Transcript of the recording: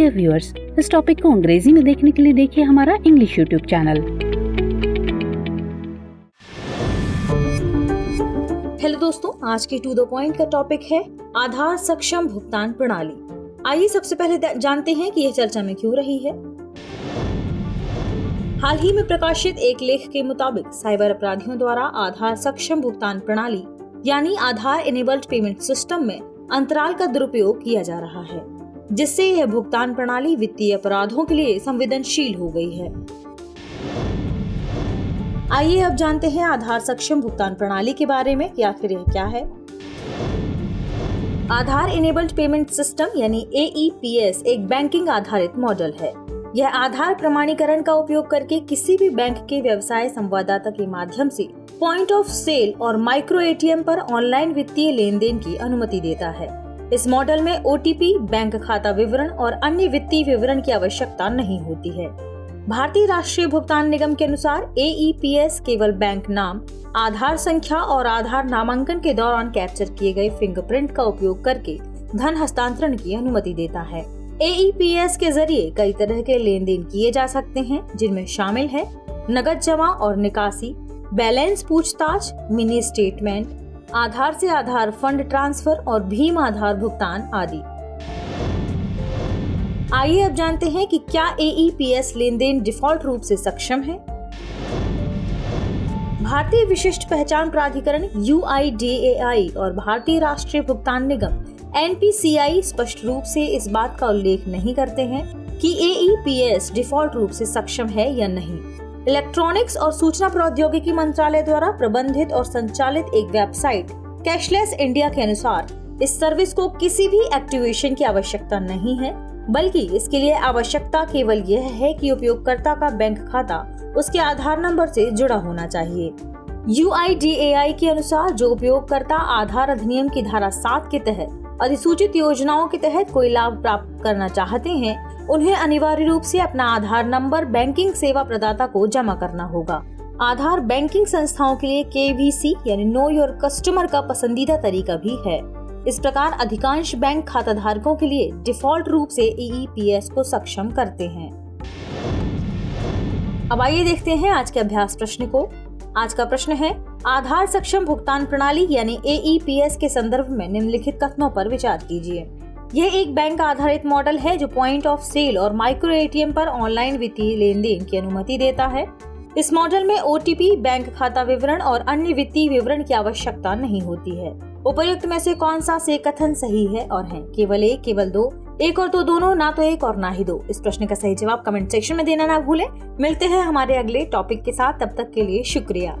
Dear viewers, इस topic को अंग्रेजी में देखने के लिए देखिए हमारा इंग्लिश यूट्यूब चैनल। हेलो दोस्तों, आज के टू द पॉइंट का टॉपिक है आधार सक्षम भुगतान प्रणाली। आइए सबसे पहले जानते हैं कि यह चर्चा में क्यों रही है। हाल ही में प्रकाशित एक लेख के मुताबिक साइबर अपराधियों द्वारा आधार सक्षम भुगतान प्रणाली यानी आधार इनेबल्ड पेमेंट सिस्टम में अंतराल का दुरुपयोग किया जा रहा है, जिससे यह भुगतान प्रणाली वित्तीय अपराधों के लिए संवेदनशील हो गई है। आइए अब जानते हैं आधार सक्षम भुगतान प्रणाली के बारे में कि आखिर यह क्या है। आधार इनेबल्ड पेमेंट सिस्टम यानी AEPS एक बैंकिंग आधारित मॉडल है। यह आधार प्रमाणीकरण का उपयोग करके किसी भी बैंक के व्यवसाय संवाददाता के माध्यम से पॉइंट ऑफ सेल और माइक्रो ATM पर ऑनलाइन वित्तीय लेन देन की अनुमति देता है। इस मॉडल में OTP, बैंक खाता विवरण और अन्य वित्तीय विवरण की आवश्यकता नहीं होती है। भारतीय राष्ट्रीय भुगतान निगम के अनुसार AEPS केवल बैंक नाम, आधार संख्या और आधार नामांकन के दौरान कैप्चर किए गए फिंगरप्रिंट का उपयोग करके धन हस्तांतरण की अनुमति देता है। AEPS के जरिए कई तरह के लेन देन किए जा सकते हैं, जिनमें शामिल है नकद जमा और निकासी, बैलेंस पूछताछ, मिनी स्टेटमेंट, आधार से आधार फंड ट्रांसफर और भीम आधार भुगतान आदि। आइए अब जानते हैं कि क्या AEPS लेन देन डिफॉल्ट रूप से सक्षम है। भारतीय विशिष्ट पहचान प्राधिकरण UIDAI और भारतीय राष्ट्रीय भुगतान निगम NPCI स्पष्ट रूप से इस बात का उल्लेख नहीं करते हैं कि AEPS डिफॉल्ट रूप से सक्षम है या नहीं। इलेक्ट्रॉनिक्स और सूचना प्रौद्योगिकी मंत्रालय द्वारा प्रबंधित और संचालित एक वेबसाइट कैशलेस इंडिया के अनुसार इस सर्विस को किसी भी एक्टिवेशन की आवश्यकता नहीं है, बल्कि इसके लिए आवश्यकता केवल यह है कि उपयोगकर्ता का बैंक खाता उसके आधार नंबर से जुड़ा होना चाहिए। UIDAI के अनुसार जो उपयोगकर्ता आधार अधिनियम की धारा 7 के तहत अधिसूचित योजनाओं के तहत कोई लाभ प्राप्त करना चाहते हैं, उन्हें अनिवार्य रूप से अपना आधार नंबर बैंकिंग सेवा प्रदाता को जमा करना होगा। आधार बैंकिंग संस्थाओं के लिए KVC यानी नो योर कस्टमर का पसंदीदा तरीका भी है। इस प्रकार अधिकांश बैंक खाता धारकों के लिए डिफॉल्ट रूप से AEPS को सक्षम करते हैं। अब आइए देखते हैं आज के अभ्यास प्रश्न को। आज का प्रश्न है, आधार सक्षम भुगतान प्रणाली यानी AEPS के संदर्भ में निम्नलिखित कथनों पर विचार कीजिए। यह एक बैंक आधारित मॉडल है जो पॉइंट ऑफ सेल और माइक्रो ATM पर ऑनलाइन वित्तीय लेन देन की अनुमति देता है। इस मॉडल में OTP, बैंक खाता विवरण और अन्य वित्तीय विवरण की आवश्यकता नहीं होती है। उपर्युक्त में से कौन सा से कथन सही है और है? केवल एक, केवल दो, एक और दो दोनों, ना तो एक और ना ही दो। इस प्रश्न का सही जवाब कमेंट सेक्शन में देना ना भूलें। मिलते हैं हमारे अगले टॉपिक के साथ, तब तक के लिए शुक्रिया।